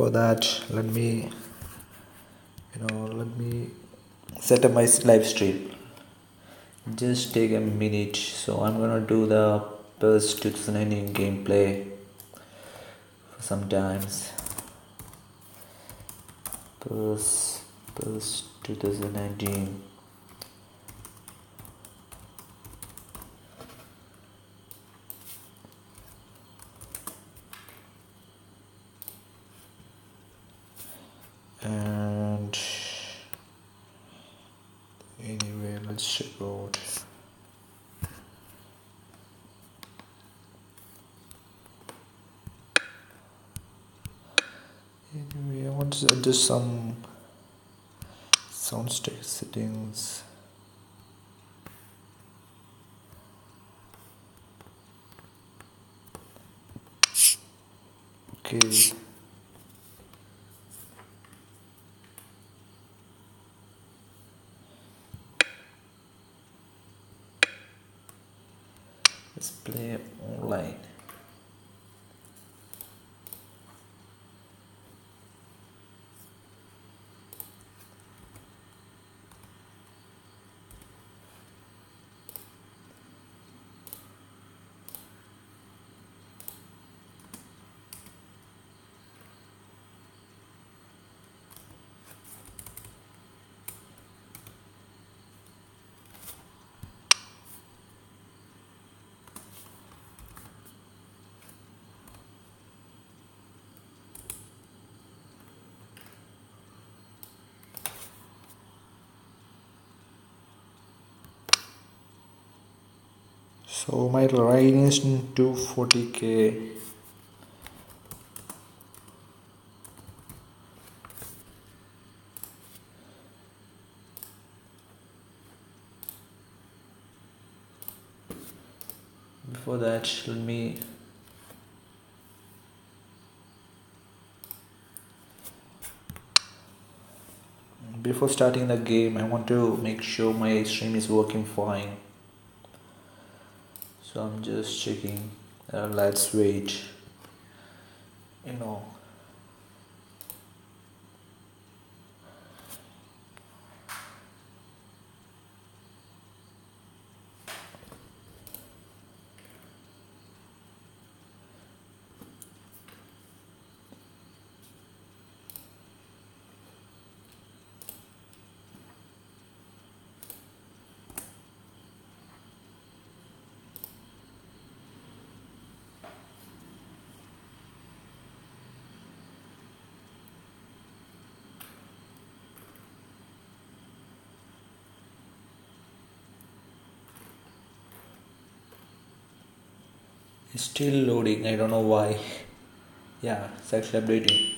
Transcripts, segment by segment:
For that, let me set up my live stream. Just take a minute. So I'm gonna do the PES 2019 gameplay for some times. PES 2019. And anyway, let's check out. Anyway, I want to adjust some sound state settings. Okay. Let's play online. So my rating is 240k. Before that, before starting the game, I want to make sure my stream is working fine. So I'm just checking. Let's wait. It's still loading. I don't know why. Yeah, it's actually updating.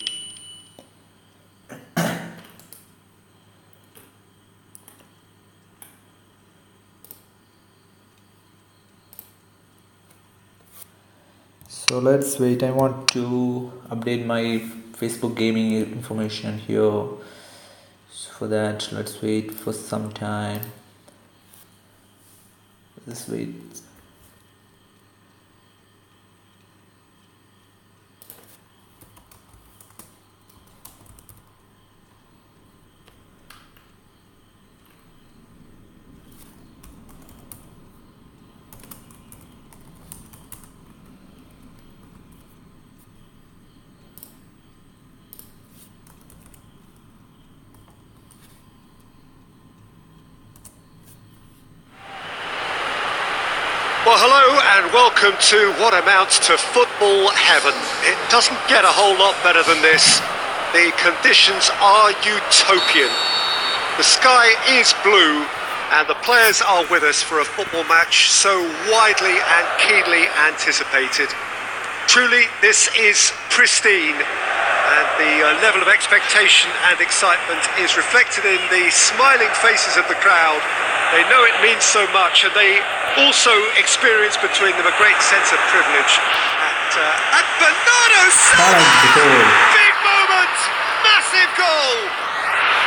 So let's wait. I want to update my Facebook gaming information here. So for that, let's wait for some time. Let's wait. Well, hello and welcome to what amounts to football heaven. It doesn't get a whole lot better than this. The conditions are utopian. The sky is blue and the players are with us for a football match so widely and keenly anticipated. Truly, this is pristine, and the level of expectation and excitement is reflected in the smiling faces of the crowd. They know it means so much, and they also experience between them a great sense of privilege. At Bernardo Silva! Big moment! Massive goal!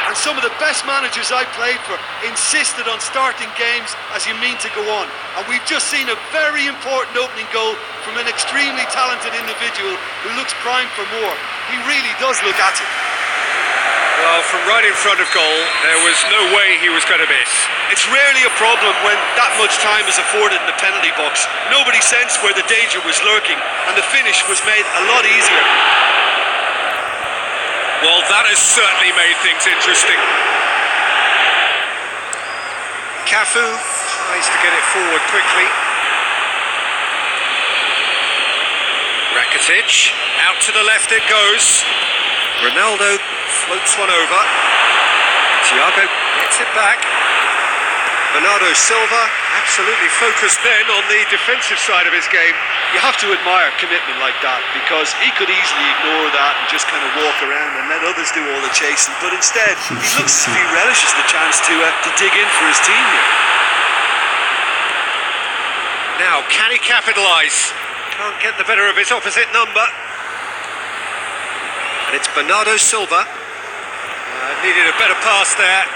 And some of the best managers I played for insisted on starting games as you mean to go on. And we've just seen a very important opening goal from an extremely talented individual who looks primed for more. He really does look at it. Well, from right in front of goal, there was no way he was going to miss. It's rarely a problem when that much time is afforded in the penalty box. Nobody sensed where the danger was lurking, and the finish was made a lot easier. Well, that has certainly made things interesting. Cafu tries to get it forward quickly. Rakitic, out to the left it goes. Ronaldo floats one over. Thiago gets it back. Bernardo Silva absolutely focused then on the defensive side of his game. You have to admire commitment like that, because he could easily ignore that and just kind of walk around and let others do all the chasing, but instead he looks as if he relishes the chance to dig in for his team here. Now, can he capitalise? Can't get the better of his opposite number. And it's Bernardo Silva. Needed a better pass there.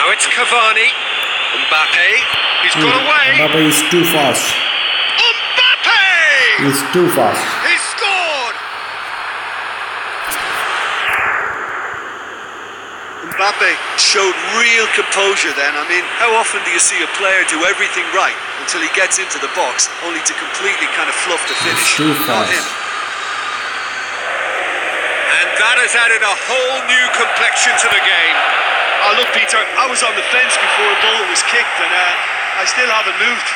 Now it's Cavani. Mbappe. He's got away. Mbappe is too fast. Mbappe! He's too fast. He scored! Mbappe showed real composure then. I mean, how often do you see a player do everything right until he gets into the box, only to completely kind of fluff the finish? Too Not fast. him. And that has added a whole new complexion to the game. Oh, look, Peter, I was on the fence before a goal was kicked, and I still haven't moved.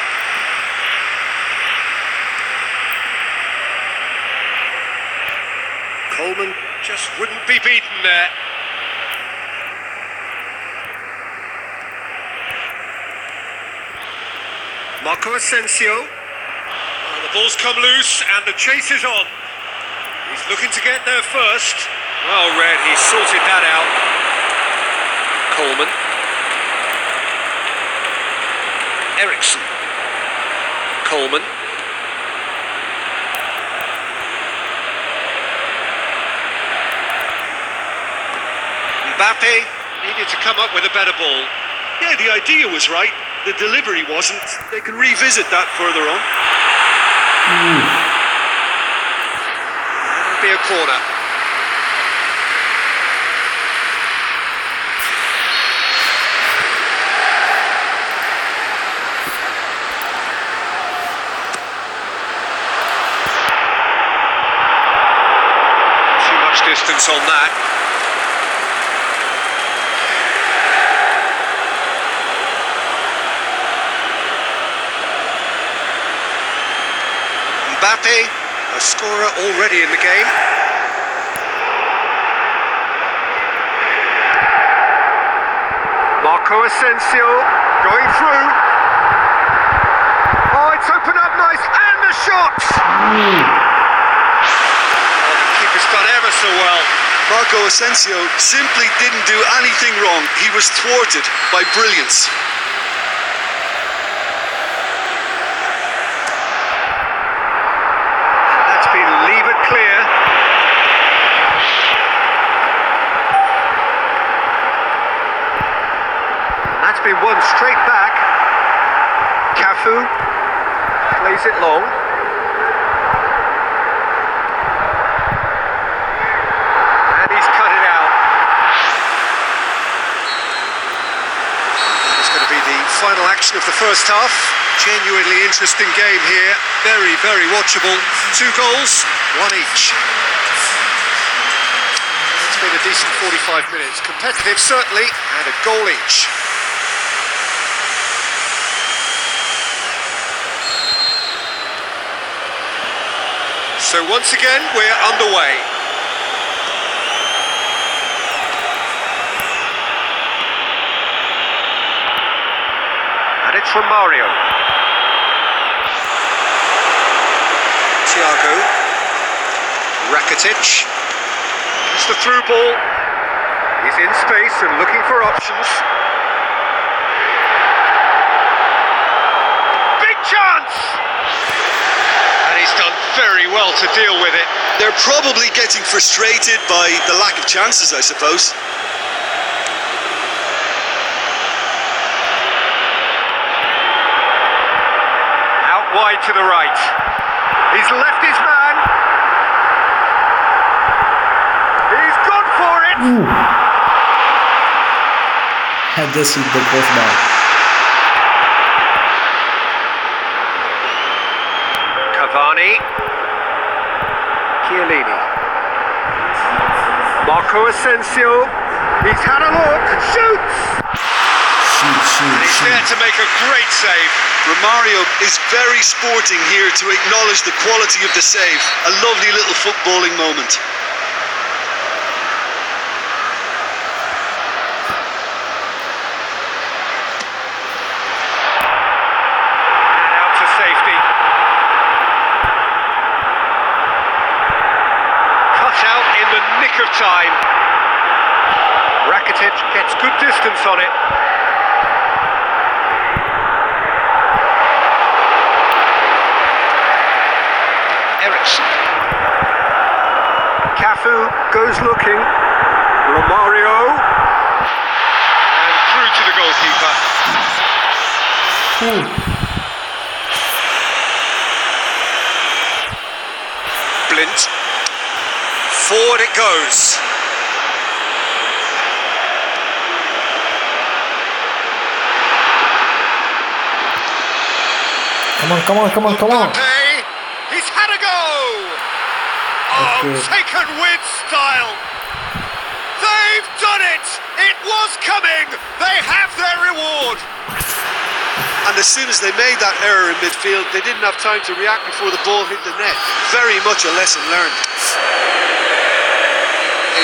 Coleman just wouldn't be beaten there. Marco Asensio. The ball's come loose and the chase is on. He's looking to get there first. Well read, he sorted that out. Coleman. Ericsson. Coleman. Mbappe needed to come up with a better ball. Yeah, the idea was right. The delivery wasn't. They can revisit that further on. That'll be a corner. Too much distance on that. Mbappe, a scorer already in the game. Marco Asensio going through. Oh, it's opened up nice, and the shot! Oh, the keeper's done ever so well. Marco Asensio simply didn't do anything wrong. He was thwarted by brilliance. Clear. That's been won straight back. Cafu plays it long. And he's cut it out. It's going to be the final action of the first half. Genuinely interesting game here. Very, very watchable. 2 goals. 1 each. It's been a decent 45 minutes. Competitive, certainly, and a goal each. So once again, we're underway. And it's from Mario. Thiago. Rakitic. It's the through ball. He's in space and looking for options. Big chance! And he's done very well to deal with it. They're probably getting frustrated by the lack of chances, I suppose. wide to the right. He's left his man. He's gone for it. Ooh. I just hit the crossbar. Cavani. Chiellini. Marco Asensio. He's had a look. Shoots. He's there to make a great save. Romario is very sporting here to acknowledge the quality of the save. A lovely little footballing moment. And out to safety. Cut out in the nick of time. Rakitic gets good distance on it. Cafu goes looking. Romario. And through to the goalkeeper. Blint. Forward it goes. Come on. He's had a go! Oh, taken with style! They've done it! It was coming! They have their reward! And as soon as they made that error in midfield, they didn't have time to react before the ball hit the net. Very much a lesson learned.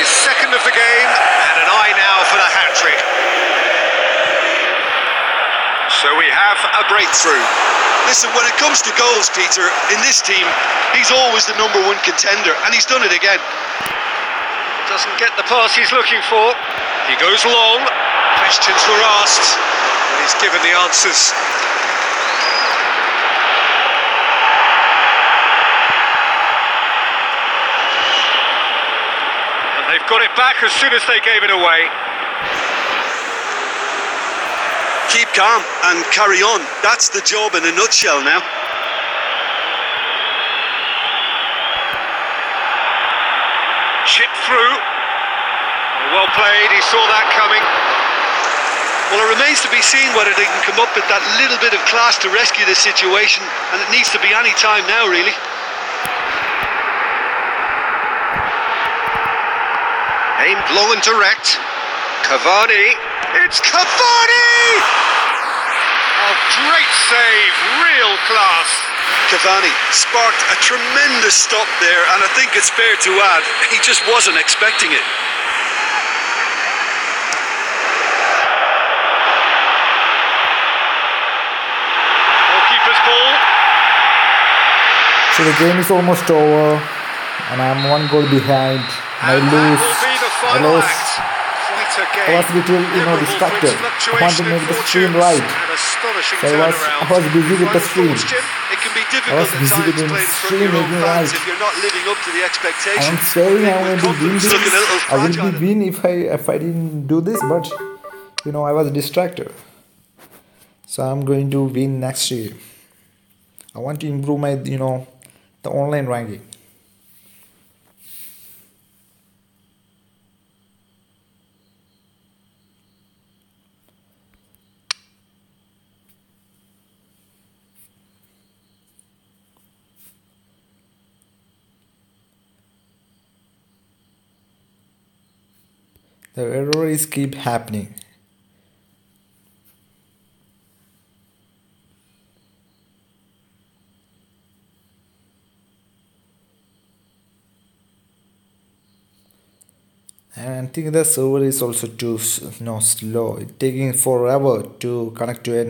His second of the game, and an eye now for the hat-trick. So we have a breakthrough. Listen, when it comes to goals, Peter, in this team, he's always the #1 contender, and he's done it again. Doesn't get the pass he's looking for. He goes long. Questions were asked, and he's given the answers. And they've got it back as soon as they gave it away. Keep calm and carry on. That's the job in a nutshell now. Chip through. Well played, he saw that coming. Well, it remains to be seen whether they can come up with that little bit of class to rescue this situation, and it needs to be any time now, really. Aimed long and direct. Cavani. It's Cavani! Oh, great save, real class. Cavani sparked a tremendous stop there, and I think it's fair to add, he just wasn't expecting it. Goalkeeper's ball. So the game is almost over, and I'm 1 goal behind. I And that lose. will be the I final lost. act. Quite a I game. was a little, Every distracted. movement's I want to fluctuation make in the stream fortunes right. and astonishing So I turnaround. was busy with the Of stream. course, Jim, it can be I difficult was at busy times with the playing in front of stream your own making fans right. if you're not living up to the expectation. I'm saying I'm going to win Confidence this. looking a little I will fragile. be win if I didn't do this, but I was distracted. So I'm going to win next year. I want to improve my the online ranking. The errors keep happening. And I think the server is also too slow. It's taking forever to connect to a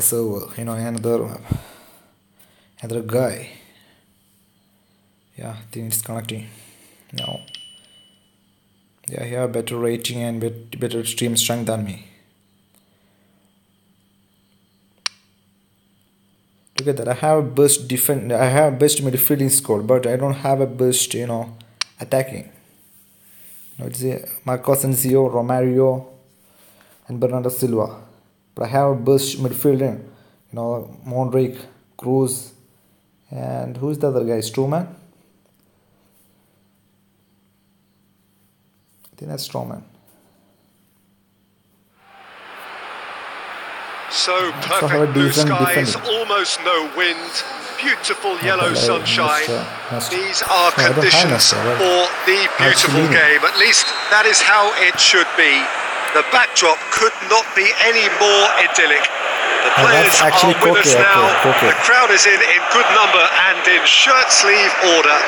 server. Another guy. Yeah, I think it's connecting now. Yeah, he have better rating and better stream strength than me. Look at that. I have best defense. I have best midfielding score, but I don't have a best attacking. It's Marco Asensio, Romario, and Bernardo Silva. But I have best midfielding. Monrick, Cruz, and who's the other guy? Strowman? I think that's Strowman. So perfect blue skies, almost no wind, beautiful yellow sunshine. These are conditions for the beautiful game. At least that is how it should be. The backdrop could not be any more idyllic. The players are with us now. The crowd is in good number and in shirt sleeve order.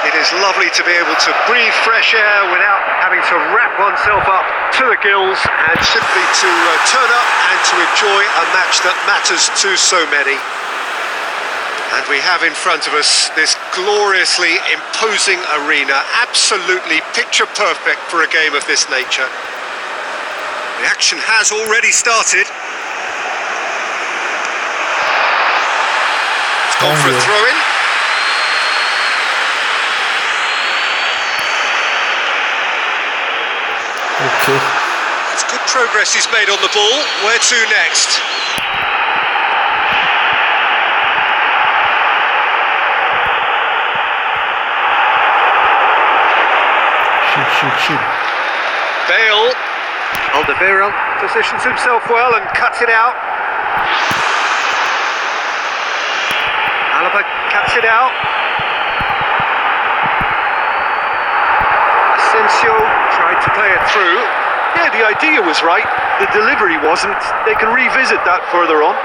It is lovely to be able to breathe fresh air without having to wrap oneself up to the gills, and simply to turn up and to enjoy a match that matters to so many. And we have in front of us this gloriously imposing arena, absolutely picture perfect for a game of this nature. The action has already started. It's gone for a throw-in. Okay. It's good progress he's made on the ball. Where to next? Shoot. Bale. Alderweireld positions himself well and cuts it out. Alaba cuts it out. Asensio tried to play it through. Yeah, the idea was right. The delivery wasn't. They can revisit that further on.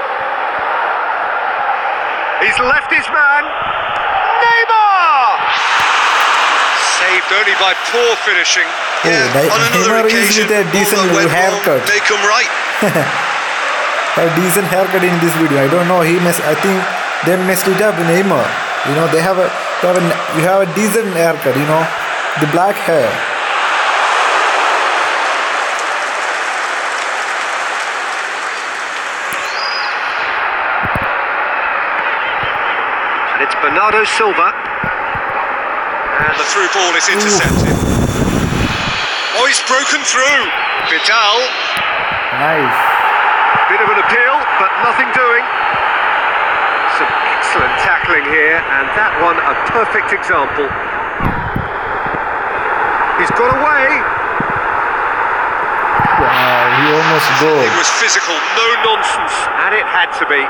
He's left his man. Neymar! Saved only by poor finishing. On another occasion, with a decent haircut. They come right. A decent haircut in this video. I don't know. I think they messed it up. Neymar. You know, you have a decent haircut. You know, the black hair. And it's Bernardo Silva. And the through ball is intercepted. Oh, he's broken through. Vidal. Nice. Bit of an appeal, but nothing doing. Some excellent tackling here, and that one a perfect example. He's got away. Wow, he almost goal. It was physical, no nonsense, and it had to be.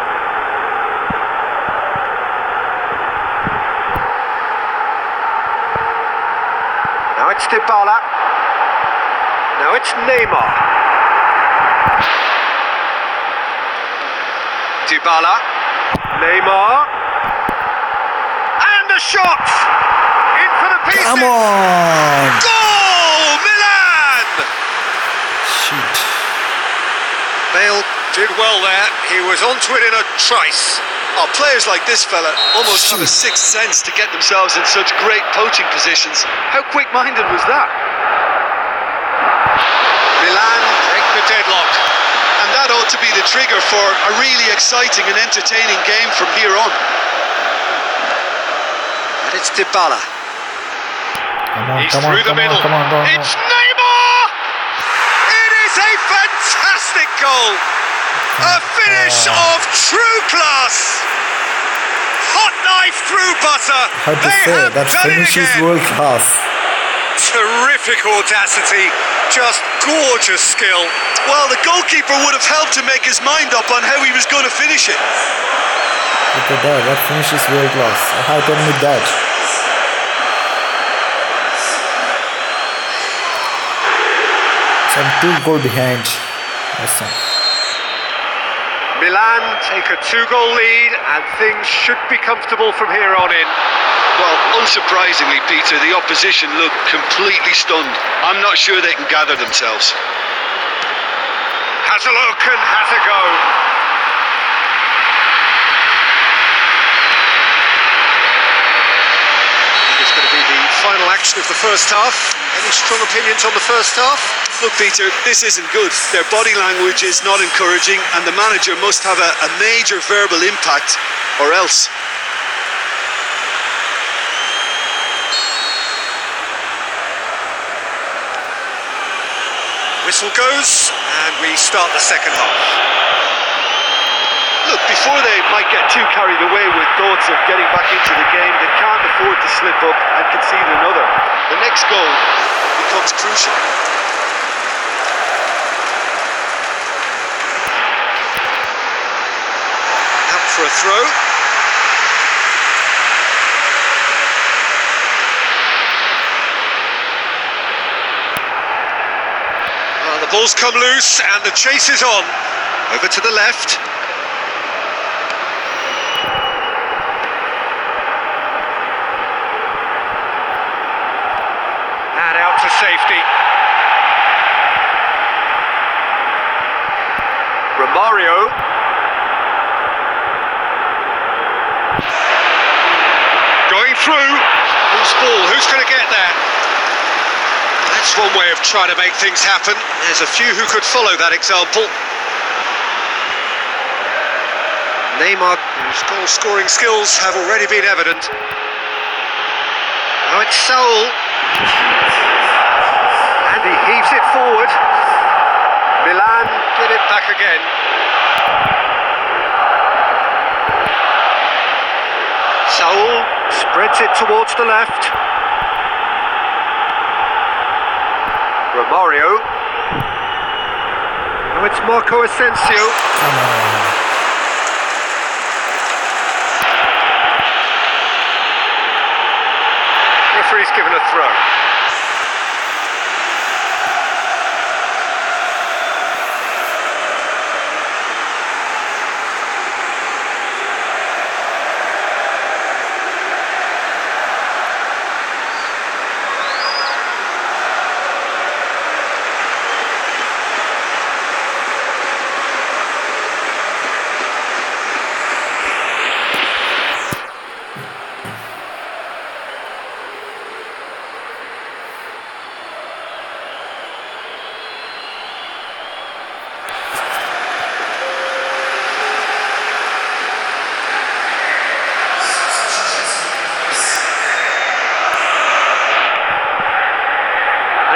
Now it's Dybala. Now it's Neymar. Dybala. Neymar. And the shot! In for the pieces! Come on! Goal! Milan! Shoot. Bale did well there. He was onto it in a trice. Oh, players like this fella almost have a sixth sense to get themselves in such great poaching positions. How quick-minded was that? Milan break the deadlock. And that ought to be the trigger for a really exciting and entertaining game from here on. And it's Dybala. He's through the middle. Come on. It's Neymar! It is a fantastic goal! A finish of true class! Hot knife through butter! Hard to say, that finish is world class. Terrific audacity, just gorgeous skill. Well, the goalkeeper would have helped to make his mind up on how he was going to finish it. Look at that finish is world class. I have to admit that. So I'm 2 goals behind. Awesome. Milan take a 2-goal lead and things should be comfortable from here on in. Well, unsurprisingly, Peter, the opposition look completely stunned. I'm not sure they can gather themselves. Has a look and has a go. It's going to be the final action of the first half. Any strong opinions on the first half? Look, Peter, this isn't good. Their body language is not encouraging, and the manager must have a major verbal impact, or else. Whistle goes, and we start the second half. Look, before they might get too carried away with thoughts of getting back into the game, they can't afford to slip up and concede another. The next goal becomes crucial. Out for a throw. The ball's come loose and the chase is on. Over to the left. And out to safety. Romario. Going through. Who's ball? Who's going to get there? That's one way of trying to make things happen. There's a few who could follow that example. Neymar, whose goal-scoring skills have already been evident. Now it's Saul. And he heaves it forward. Milan get it back again. Saul spreads it towards the left. Romario. Now it's Marco Asensio. Referee's given a throw.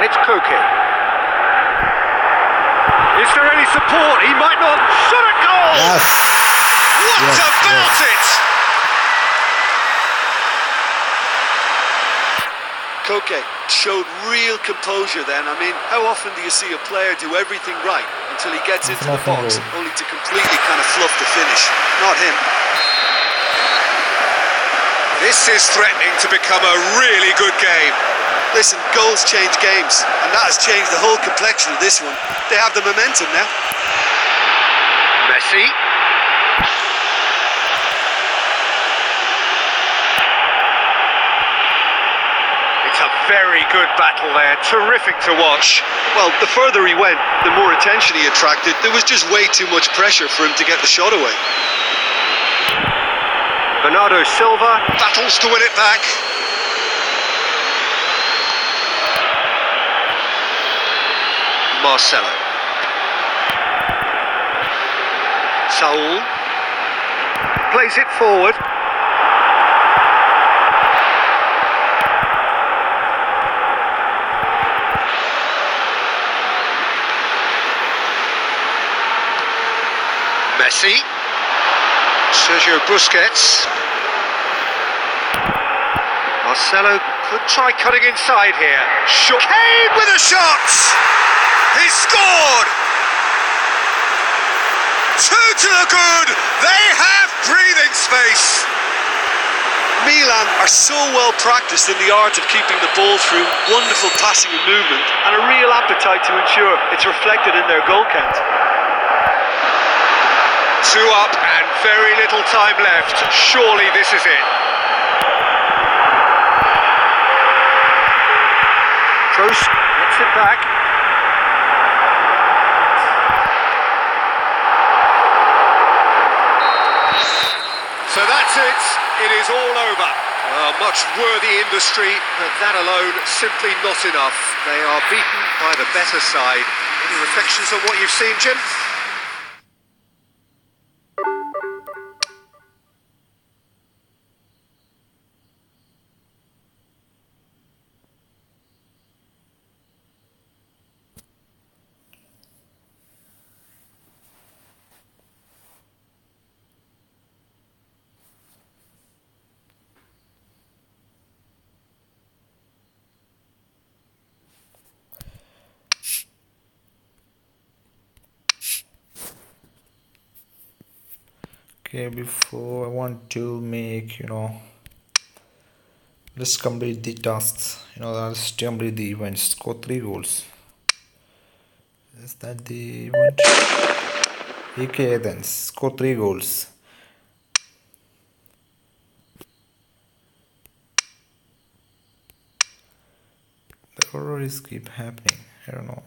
It's Koke. Is there any support? He might not. Shot a goal! Yes. What about it? Koke showed real composure then. I mean, how often do you see a player do everything right until he gets into the box, only to completely kind of fluff the finish? Not him. This is threatening to become a really good game. Listen, goals change games, and that has changed the whole complexion of this one. They have the momentum now. Messi. It's a very good battle there, terrific to watch. Well, the further he went, the more attention he attracted. There was just way too much pressure for him to get the shot away. Bernardo Silva battles to win it back. Marcelo. Saul plays it forward. Messi. Sergio Busquets. Marcelo could try cutting inside here. Kane with a shot! He scored! 2 to the good! They have breathing space! Milan are so well practiced in the art of keeping the ball through, wonderful passing and movement, and a real appetite to ensure it's reflected in their goal count. 2 up and very little time left. Surely this is it. Kroos gets it back. So that's it. It is all over. Much worthy industry, but that alone simply not enough. They are beaten by the better side. Any reflections on what you've seen, Jim? Okay, before I want to make, let's complete the tasks. Let's complete the event. Score 3 goals. Is that the event? Okay, then score 3 goals. The errors keep happening. I don't know.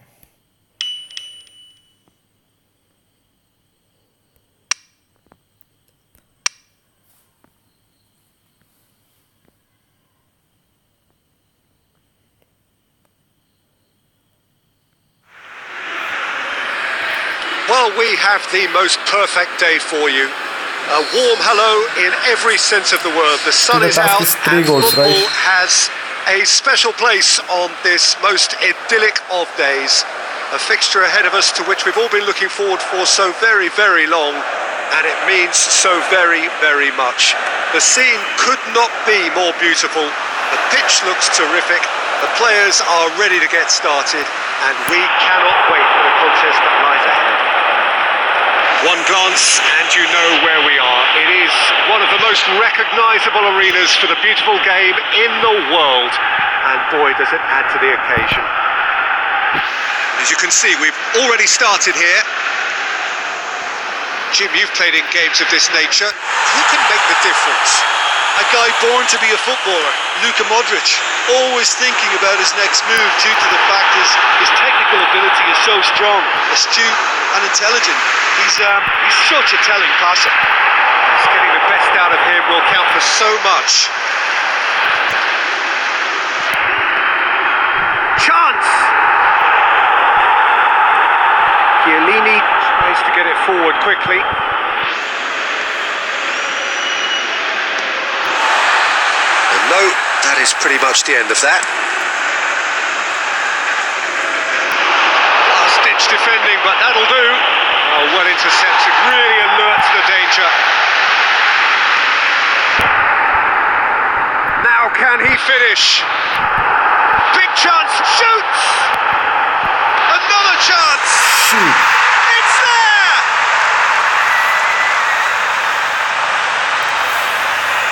Well, we have the most perfect day for you. A warm hello in every sense of the word. The sun is out and football has a special place on this most idyllic of days. A fixture ahead of us to which we've all been looking forward for so very, very long, and it means so very, very much. The scene could not be more beautiful. The pitch looks terrific. The players are ready to get started, and we cannot wait for the contest that lies ahead. One glance and you know where we are. It is one of the most recognisable arenas for the beautiful game in the world. And boy, does it add to the occasion. As you can see, we've already started here. Jim, you've played in games of this nature. Who can make the difference? A guy born to be a footballer, Luka Modric, always thinking about his next move due to the fact his technical ability is so strong, astute and intelligent. He's such a telling passer. Yes, getting the best out of him will count for so much. Chance! Chiellini tries to get it forward quickly. And no, that is pretty much the end of that. Last-ditch defending, but that'll do. Oh, well intercepted, really alert to the danger. Now can he finish? Big chance, shoots! Another chance! Shoot! It's there!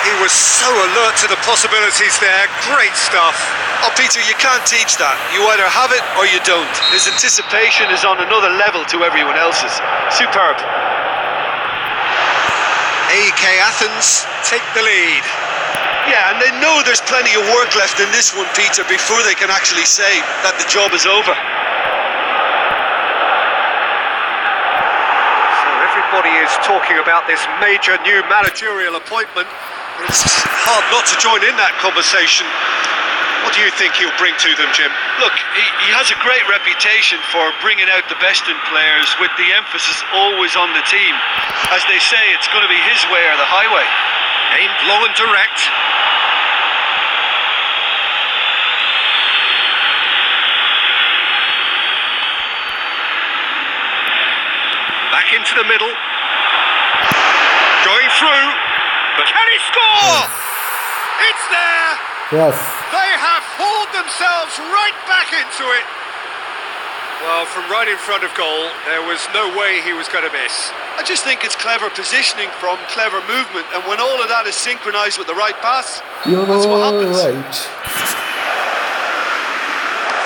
He was so alert to the possibilities there, great stuff. Oh, Peter, you can't teach that. You either have it or you don't. His anticipation is on another level to everyone else's. Superb. AEK Athens take the lead. Yeah, and they know there's plenty of work left in this one, Peter, before they can actually say that the job is over. So everybody is talking about this major new managerial appointment. It's hard not to join in that conversation. What do you think he'll bring to them, Jim? Look, he has a great reputation for bringing out the best in players, with the emphasis always on the team. As they say, it's going to be his way or the highway. Aimed long and direct. Back into the middle. Going through. But can he score? It's there! Yes. They have hauled themselves right back into it. Well, from right in front of goal, there was no way he was going to miss. I just think it's clever positioning from clever movement, and when all of that is synchronised with the right pass, that's what happens. Right.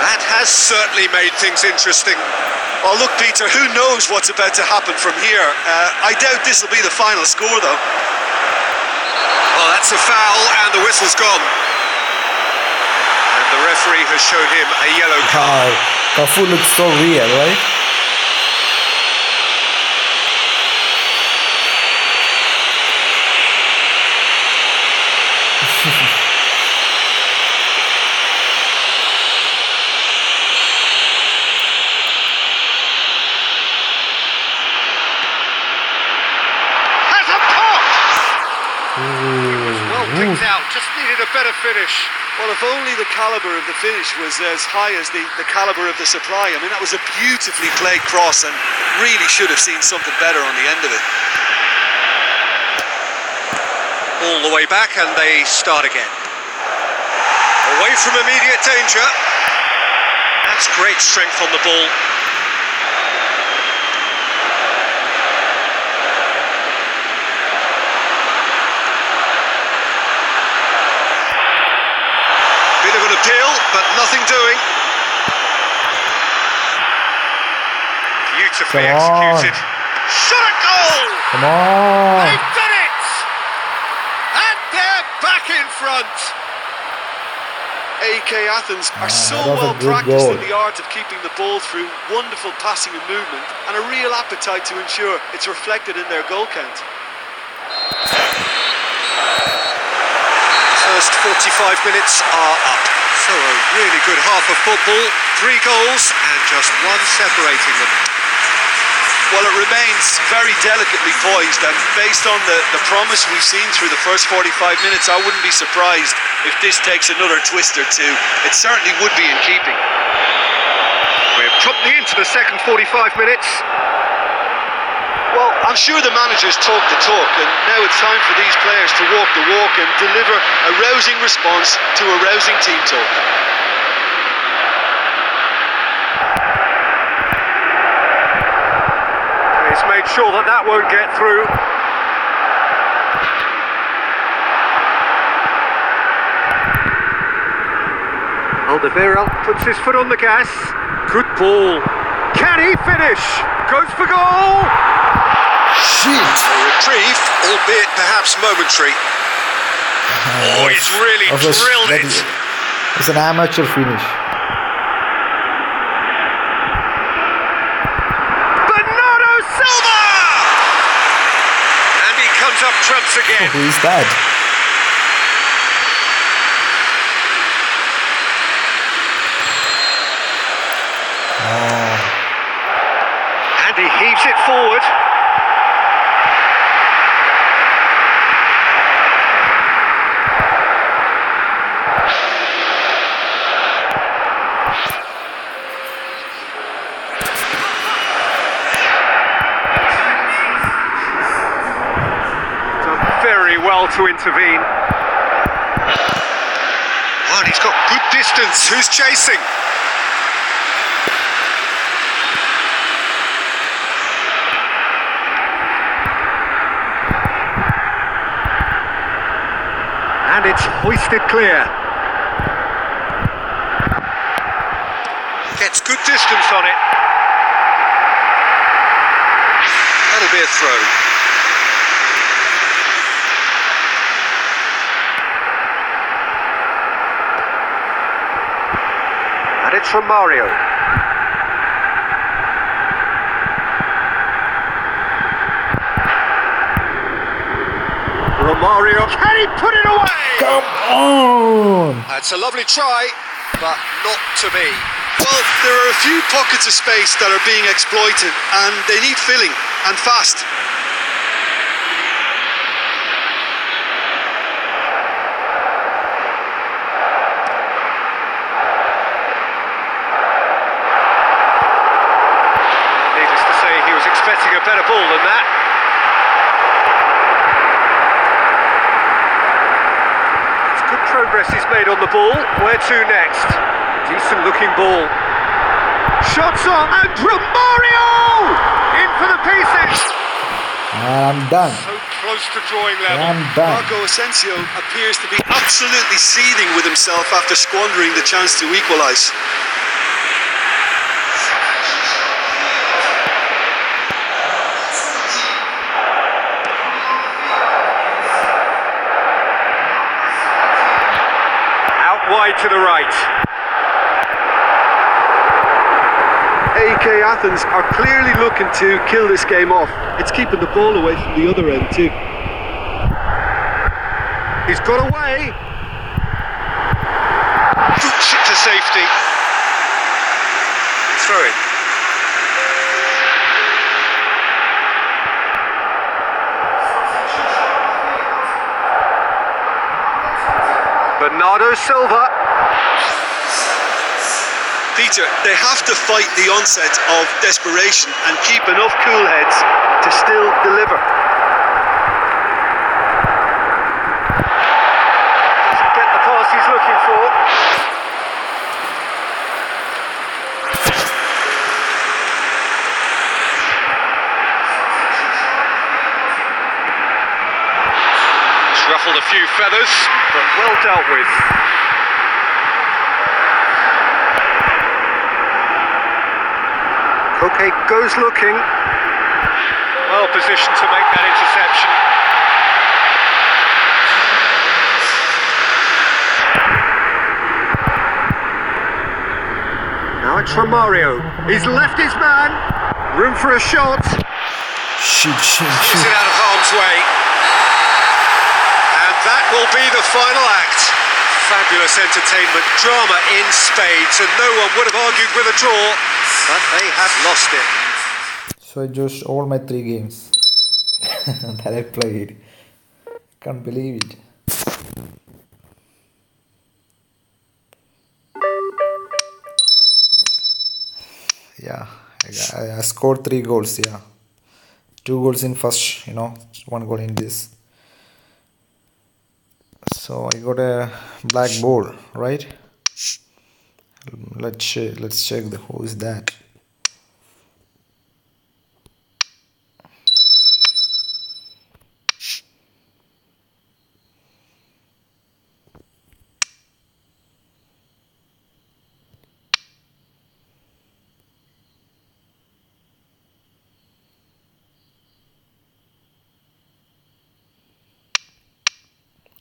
That has certainly made things interesting. Oh, look, Peter, who knows what's about to happen from here? I doubt this will be the final score, though. Oh, that's a foul, and the whistle's gone. And the referee has shown him a yellow card. Cafu looks so real, right? Has a pop! Well picked out, just needed a better finish. Well, if only the calibre of the finish was as high as the calibre of the supply. I mean, that was a beautifully played cross and really should have seen something better on the end of it. All the way back, and they start again. Away from immediate danger. That's great strength on the ball. an appeal, but nothing doing. Beautifully executed. Shot a goal! Come on! They've done it! And they're back in front. AK Athens are so that was a well good practiced goal. in the art of keeping the ball through wonderful passing and movement, and a real appetite to ensure it's reflected in their goal count. First 45 minutes are up. So a really good half of football. 3 goals and just one separating them. Well, it remains very delicately poised, and based on the promise we've seen through the first 45 minutes, I wouldn't be surprised if this takes another twist or two. It certainly would be in keeping. We're promptly into the second 45 minutes. Well, I'm sure the managers talk the talk, and now it's time for these players to walk the walk and deliver a rousing response to a rousing team talk. He's made sure that that won't get through. Alderweireld puts his foot on the gas. Good ball. Can he finish? Goes for goal. Shit! A reprieve, albeit perhaps momentary. Oh, he's really drilled it. It's an amateur finish. Bernardo Silva! And he comes up trumps again. Who is that? And he heaves it forward. Done very well to intervene. Oh, and he's got good distance. Who's chasing? And it's hoisted clear. Gets good distance on it. That'll be a throw. And it's from Mario. Romario, can he put it away? Come on! It's a lovely try, but not to be. Well, there are a few pockets of space that are being exploited, and they need filling, and fast. Needless to say, he was expecting a better ball than that. It's good progress he's made on the ball. Where to next? Decent looking ball. Shots on, and Romario! In for the pieces! I'm done. So close to drawing level. I'm done. Marco Asensio appears to be absolutely seething with himself after squandering the chance to equalise. Out wide to the right. AK Athens are clearly looking to kill this game off. It's keeping the ball away from the other end too. He's got away. Boots it to safety. Throw it. Bernardo Silva. Peter, they have to fight the onset of desperation and keep enough cool heads to still deliver. Doesn't get the pass he's looking for. He's ruffled a few feathers, but well dealt with. Okay, goes looking. Well positioned to make that interception. Now it's from Mario. He's left his man. Room for a shot. Shit. Is it out of harm's way? And that will be the final act. Fabulous entertainment, drama in spades, and no one would have argued with a draw, but they had lost it. So I just all my 3 games that I played. Can't believe it. Yeah, I scored 3 goals. Yeah, 2 goals in first, 1 goal in this. So I got a black ball, right? Let's check who is that.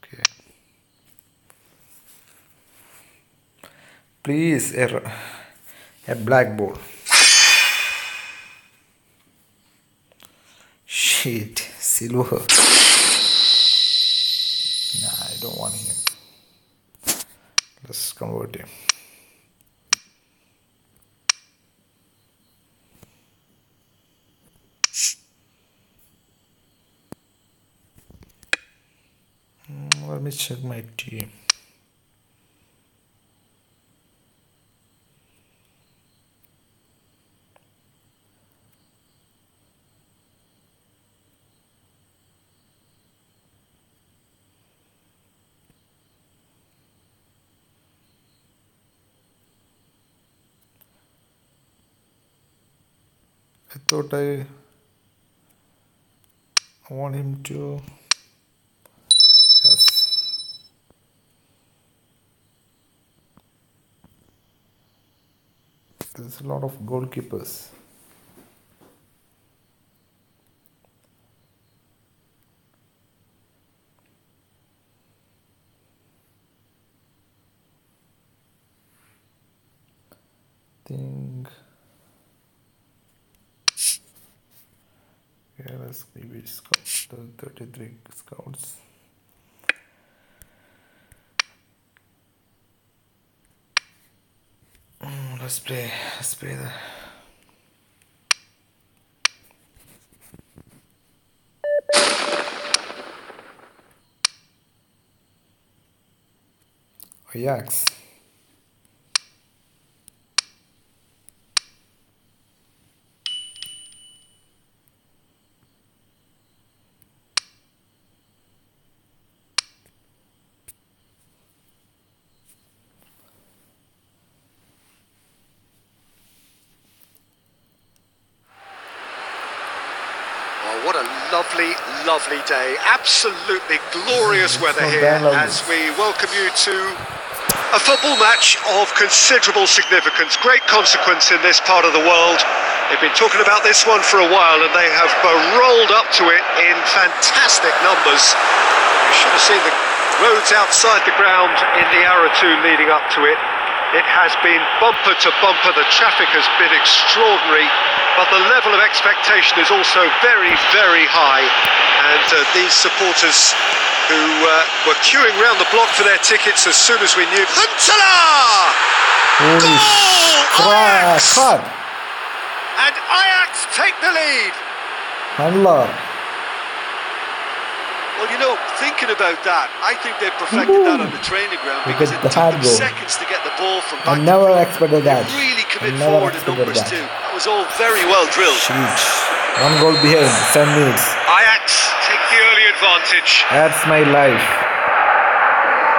Okay. Please, a black ball. Shit, silver. Nah, I don't want him. Let's convert him. Let me check my team. I thought I want him to. Yes. There's a lot of goalkeepers. Think. Yeah, let's maybe scout the 33 scouts. Let's play the. Ajax. What a lovely, lovely day. Absolutely glorious weather here as we welcome you to a football match of considerable significance, great consequence in this part of the world. They've been talking about this one for a while and they have rolled up to it in fantastic numbers. You should have seen the roads outside the ground in the hour or two leading up to it. It has been bumper to bumper, the traffic has been extraordinary, but the level of expectation is also very, very high. And these supporters who were queuing round the block for their tickets as soon as we knew. Huntala! Goal! Ajax! And Ajax take the lead. Allah. Well, you know, thinking about that, I think they perfected that on the training ground because it took them seconds to get the ball from back. I never expected that. They really commit forward in numbers too. That was all very well drilled. Sheesh. 1 goal behind, 10 minutes. Ajax take the early advantage. That's my life.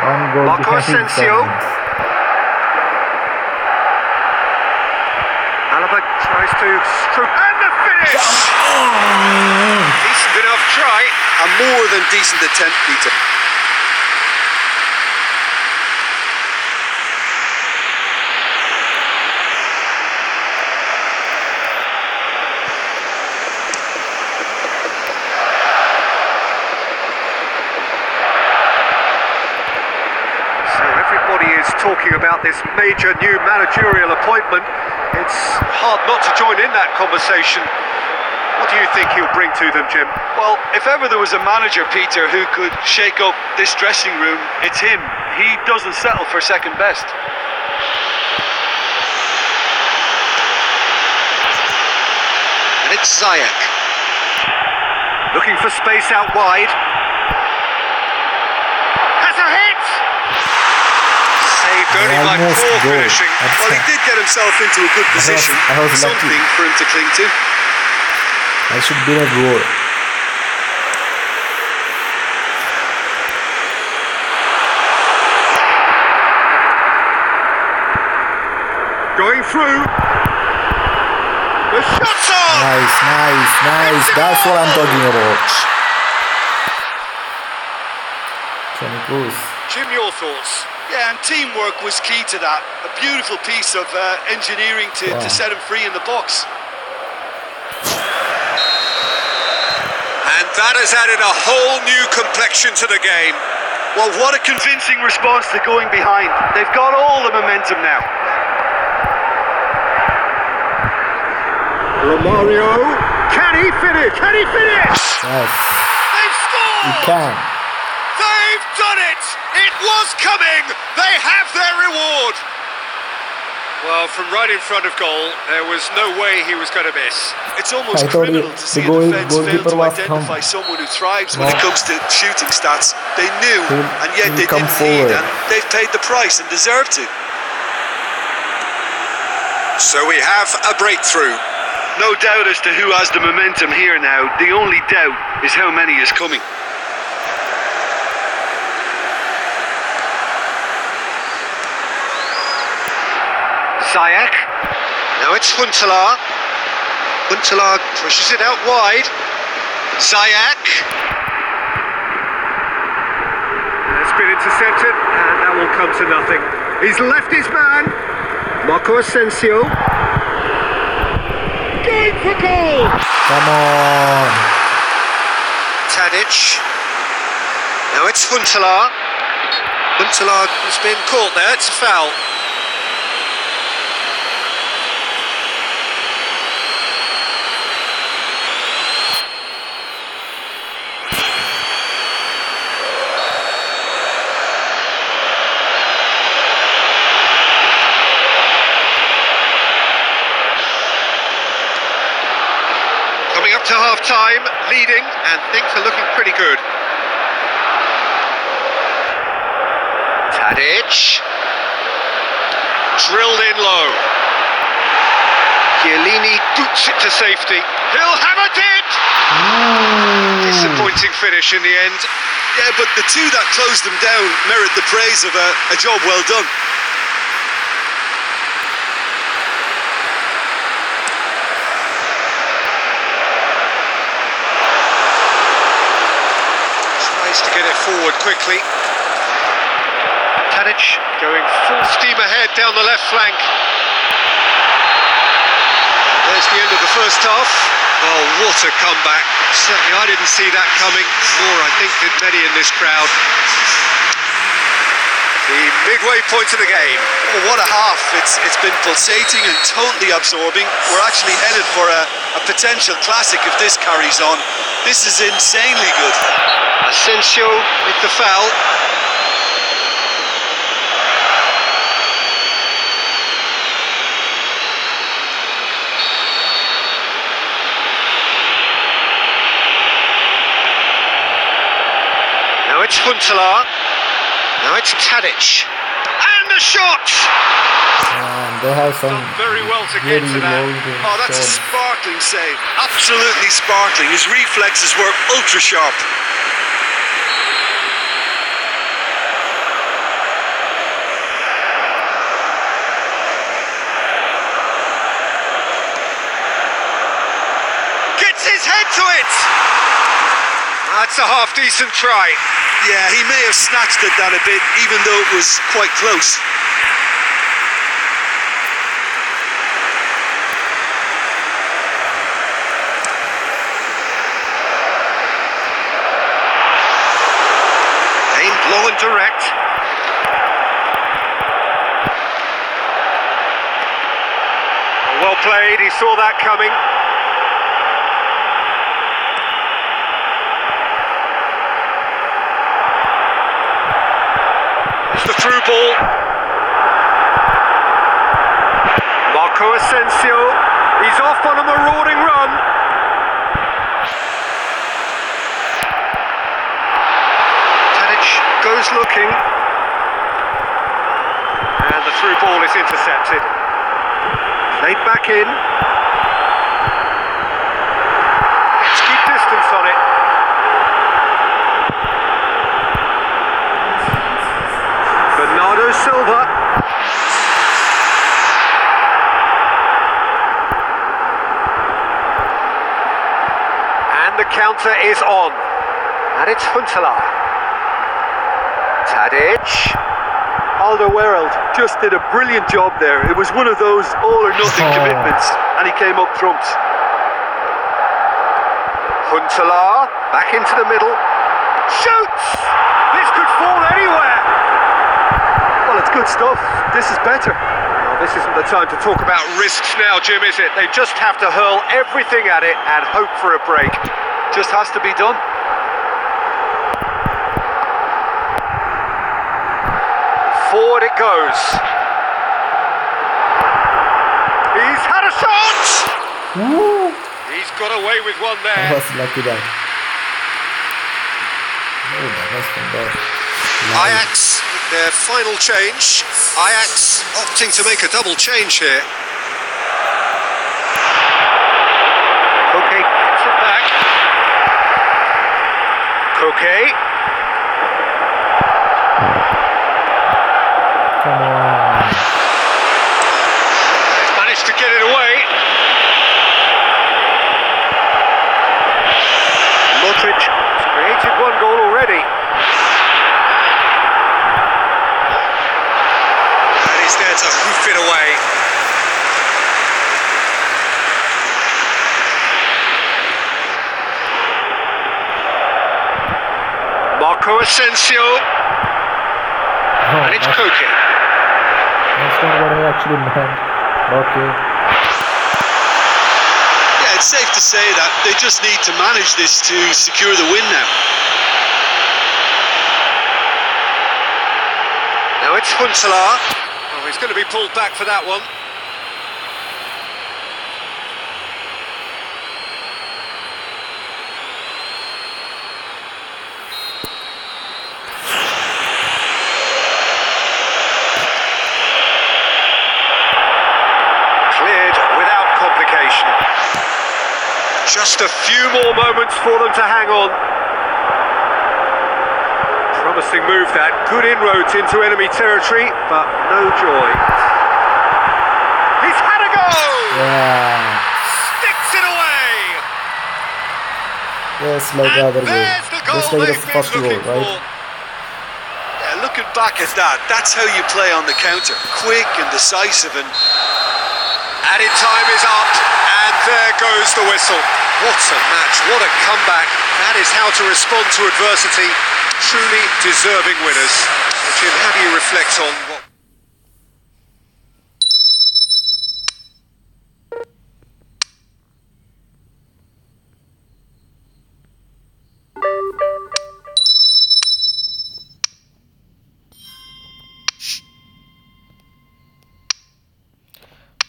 1 goal Marco behind, 10 Asensio. minutes. Alaba tries to stroke and the finish. Decent enough try. A more than decent attempt, Peter. talking about this major new managerial appointment, it's hard not to join in that conversation. What do you think he'll bring to them, Jim? Well, if ever there was a manager, Peter, who could shake up this dressing room, it's him. He doesn't settle for second best. And it's Ziyech. Looking for space out wide. Has a hit! Saved only by Almost poor goal. finishing. Well, he did get himself into a good position. I was lucky. Something for him to cling to. I should be a goal. Going through. The shot's on! Nice. That's what I'm talking about. Can it goes. Jim, your thoughts? Yeah, and teamwork was key to that. A beautiful piece of engineering to set him free in the box. And that has added a whole new complexion to the game. Well, what a convincing response to going behind. They've got all the momentum now. Romario, can he finish? Yes, They've scored! you can. They've done it! It was coming! They have their reward! Well, from right in front of goal, there was no way he was going to miss. It's almost I thought criminal the to see a goal- defence fail goalkeeper to was identify come. someone who thrives when No. it comes to shooting stats. They knew, and yet he'll they come didn't need, forward. and they've paid the price and deserve to. So we have a breakthrough. No doubt as to who has the momentum here now. The only doubt is how many is coming. Ziyech. Now it's Huntelaar. Huntelaar pushes it out wide. Ziyech. It's been intercepted, and that will come to nothing. He's left his man. Marco Asensio. Going for goal! Come on. Tadic. Now it's Huntelaar. Huntelaar has been caught there. It's a foul. Coming up to half-time, leading, and things are looking pretty good. Tadic. Drilled in low. Chiellini boots it to safety. He'll hammer it! Disappointing finish in the end. Yeah, but the two that closed them down merit the praise of a job well done. Tries to get it forward quickly. Tadic going full steam ahead down the left flank. There's the end of the first half. Oh, what a comeback. Certainly I didn't see that coming, nor I think did many in this crowd. The midway point of the game. Oh, what a half. It's been pulsating and totally absorbing. We're actually headed for a potential classic if this carries on. This is insanely good. Asensio with the foul. Now it's Huntelaar. Now it's Tadic. And the shot! And they have some Done very well to get really to that. low Oh, that's a shots. sparkling save. Absolutely sparkling. His reflexes were ultra sharp. Gets his head to it! That's a half-decent try. Yeah, he may have snatched at that a bit, even though it was quite close. Aimed low and direct. played, he saw that coming. It's the through ball. Marco Asensio, he's off on a marauding run. Tadic goes looking. And the through ball is intercepted. Played back in. Let's keep distance on it. Bernardo Silva. And the counter is on. And it's Huntelaar. Tadic. Alderweireld just did a brilliant job there. It was one of those all-or-nothing commitments, and he came up trumps. Huntelaar, back into the middle. Shoots! This could fall anywhere! Well, it's good stuff. This is better. Well, this isn't the time to talk about risks now, Jim, is it? They just have to hurl everything at it and hope for a break. Just has to be done. Forward it goes. He's had a shot! Woo! He's got away with one I there. was lucky that. Oh, that was fantastic. Ajax, their final change. Ajax opting to make a double change here. Koke gets it back. Koke. Come on. He's managed to get it away. Modric has created one goal already. And he's there to hoof it away. Marco Asensio. And it's Koke. That's not what I actually meant. Okay. Yeah, it's safe to say that they just need to manage this to secure the win now. Now it's Huntelaar. Oh, he's going to be pulled back for that one. Just a few more moments for them to hang on. Promising move that. Good inroads into enemy territory, but no joy. He's had a go! Yeah. Sticks it away! Yes, like the other game. Just like the first goal, right? Yeah, looking back at that, that's how you play on the counter. Quick and decisive and... Added time is up, and there goes the whistle. What a match, what a comeback. That is how to respond to adversity. Truly deserving winners. Jim, how do you reflect on what...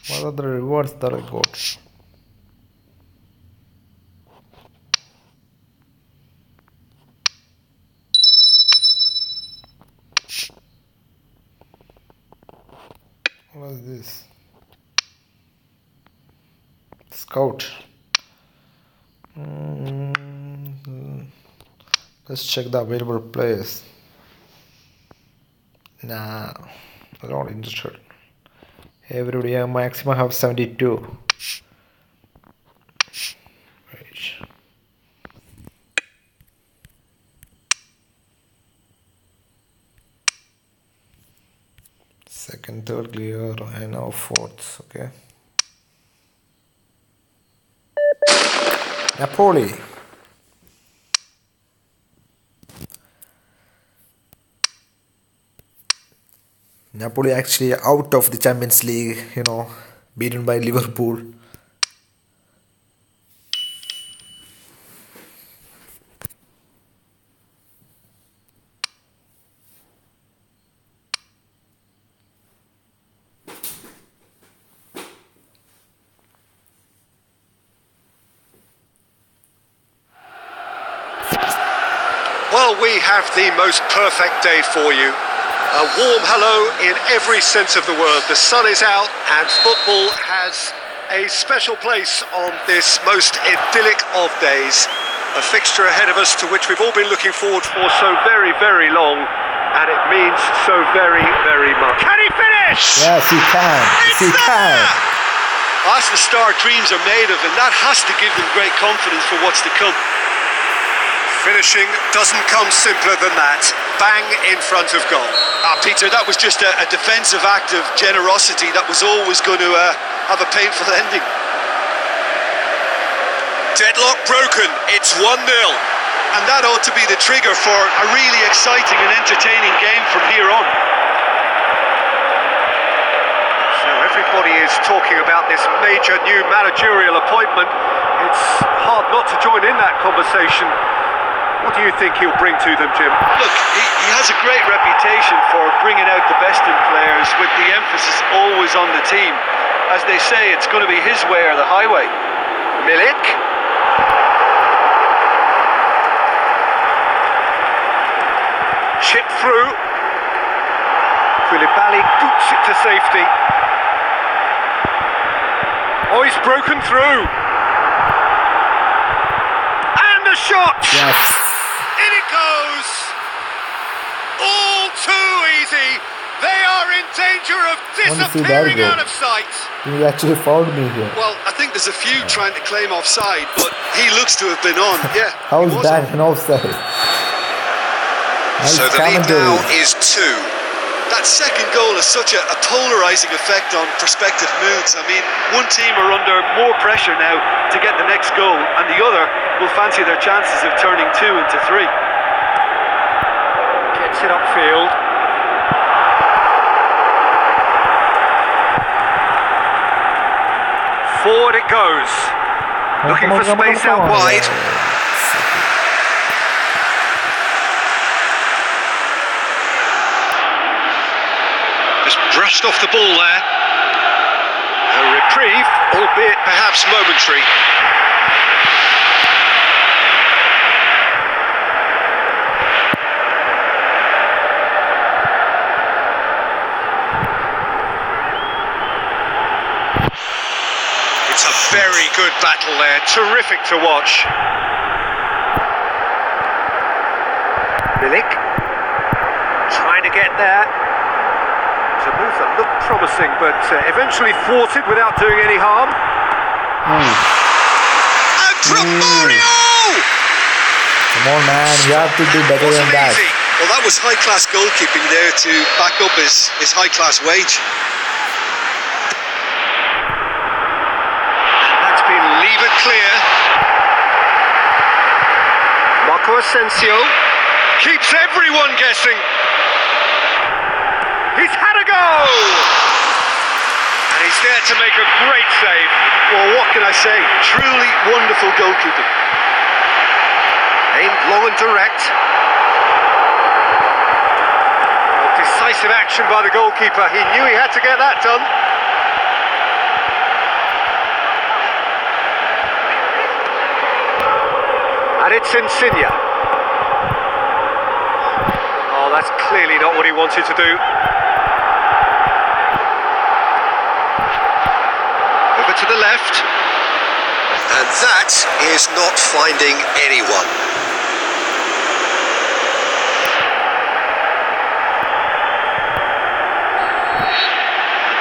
What are the rewards that I got? What is this? Scout. Let's check the available players. Nah, I'm not interested. Every day maximum have 72. Right. Second, third clear, and now fourth. Okay. Napoli. Napoli actually out of the Champions League, you know, beaten by Liverpool. Well, we have the most perfect day for you. A warm hello in every sense of the word. The sun is out and football has a special place on this most idyllic of days. A fixture ahead of us to which we've all been looking forward for so very, very long. And it means so very, very much. Can he finish? Yes, he can. Yes, he can. That's the start dreams are made of, and that has to give them great confidence for what's to come. Finishing doesn't come simpler than that. Bang in front of goal. Peter, that was just a defensive act of generosity that was always going to have a painful ending. Deadlock broken. It's 1-0. And that ought to be the trigger for a really exciting and entertaining game from here on. So everybody is talking about this major new managerial appointment. It's hard not to join in that conversation. What do you think he'll bring to them, Jim? Look, he has a great reputation for bringing out the best in players, with the emphasis always on the team. As they say, it's going to be his way or the highway. Milik. Chip through. Koulibaly boots it to safety. Oh, he's broken through. And the shot! Yes. In it goes! All too easy! They are in danger of disappearing out of sight! He actually fouled me here. Well, I think there's a few trying to claim offside, but he looks to have been on. Yeah. How is that an offside? Nice So the lead now commentary. is 2. That second goal has such a polarising effect on prospective moods. I mean, one team are under more pressure now to get the next goal, and the other will fancy their chances of turning 2 into 3. Gets it upfield. Forward it goes. Looking for space out wide. Just brushed off the ball there. A reprieve, albeit perhaps momentary. It's a very good battle there, terrific to watch. Milik trying to get there. It's a move that looked promising, but eventually thwarted without doing any harm. And Romario! Come on, man, you have to do better than Wasn't that. easy. Well, that was high-class goalkeeping there to back up his high-class wage. That's been levered clear. Marco Asensio keeps everyone guessing. He's had a go! And he's there to make a great save. Well, what can I say? Truly wonderful goalkeeping. Aimed low and direct. Decisive action by the goalkeeper. He knew he had to get that done. And it's Insigne. Oh, that's clearly not what he wanted to do. Over to the left. And that is not finding anyone.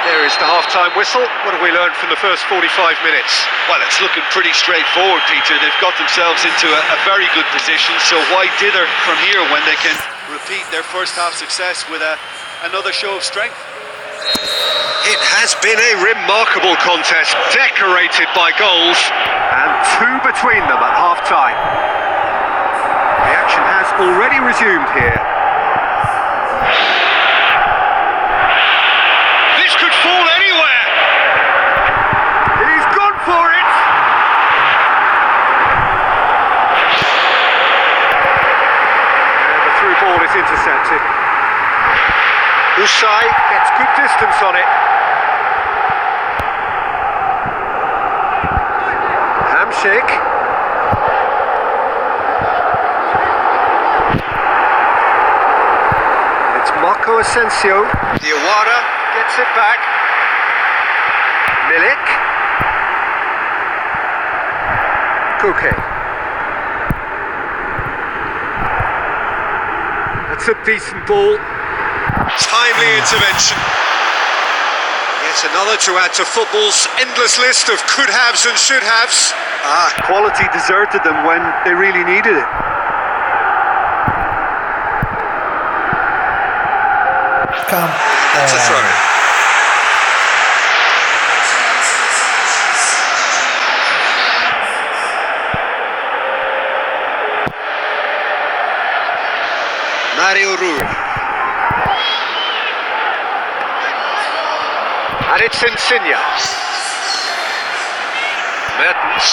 There is the half-time whistle. What have we learned from the first 45 minutes? Well, it's looking pretty straightforward, Peter. They've got themselves into a very good position, so why dither from here when they can repeat their first half success with another show of strength? It has been a remarkable contest, decorated by goals, and 2 between them at half-time. The action has already resumed here. This could fall anywhere. Osai gets good distance on it. Hamsik. It's Marco Asensio. Diawara gets it back. Milik. Kuke. That's a decent ball. Timely intervention. Yet another to add to football's endless list of could-haves and should-haves. Quality deserted them when they really needed it. That's a throw. Mario Rui. And it's Insigne. Mertens.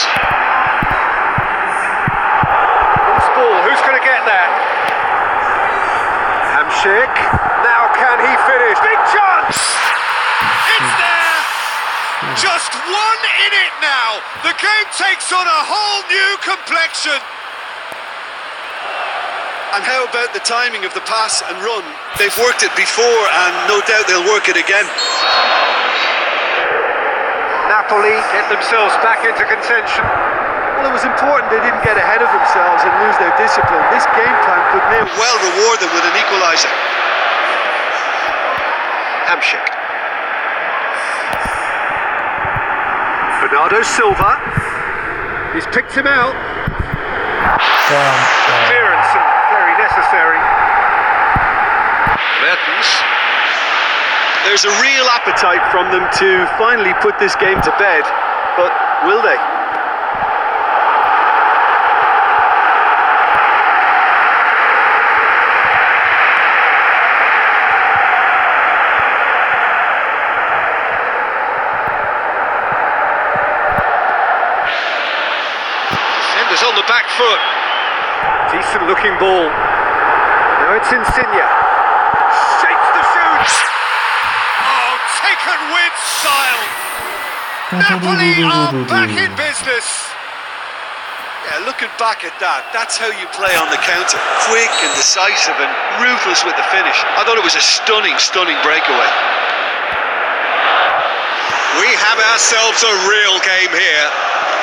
Loose ball, who's going to get that? Hamsik. Now can he finish? Big chance! It's there! Just one in it now! The game takes on a whole new complexion! And how about the timing of the pass and run? They've worked it before and no doubt they'll work it again. Napoli get themselves back into contention. Well, it was important they didn't get ahead of themselves and lose their discipline. This game plan could now well reward them with an equaliser. Hamsik. Bernardo Silva. He's picked him out. Clearance and very necessary. Mertens. There's a real appetite from them to finally put this game to bed, but will they? Defenders on the back foot. Decent looking ball. Now it's Insigne. Shapes the shoot. Oh, taken with style. Napoli are back in business. Yeah, looking back at that, that's how you play on the counter. Quick and decisive and ruthless with the finish. I thought it was a stunning breakaway. We have ourselves a real game here.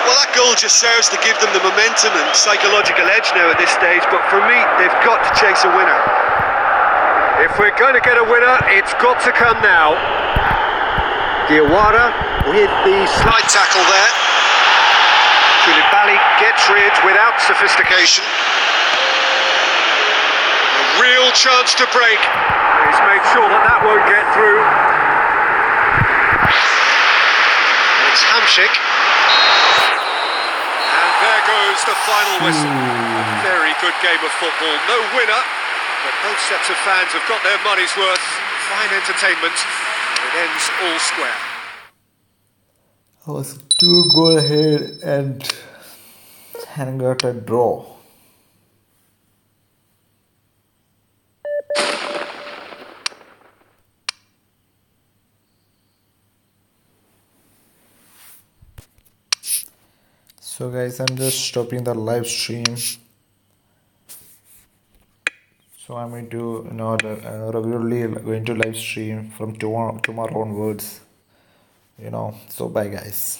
Well, that goal just serves to give them the momentum and psychological edge now at this stage, but for me, they've got to chase a winner. If we're going to get a winner, it's got to come now. Diawara with the slide tackle there. Koulibaly gets rid without sophistication. A real chance to break. He's made sure that that won't get through. And it's Hamsik. And there goes the final whistle. Very good game of football. No winner, but both sets of fans have got their money's worth. Fine entertainment. It ends all square. I was 2 goal ahead and got a draw. So guys, I'm just stopping the live stream. So I'm going to regularly going to live stream from tomorrow onwards. So bye guys.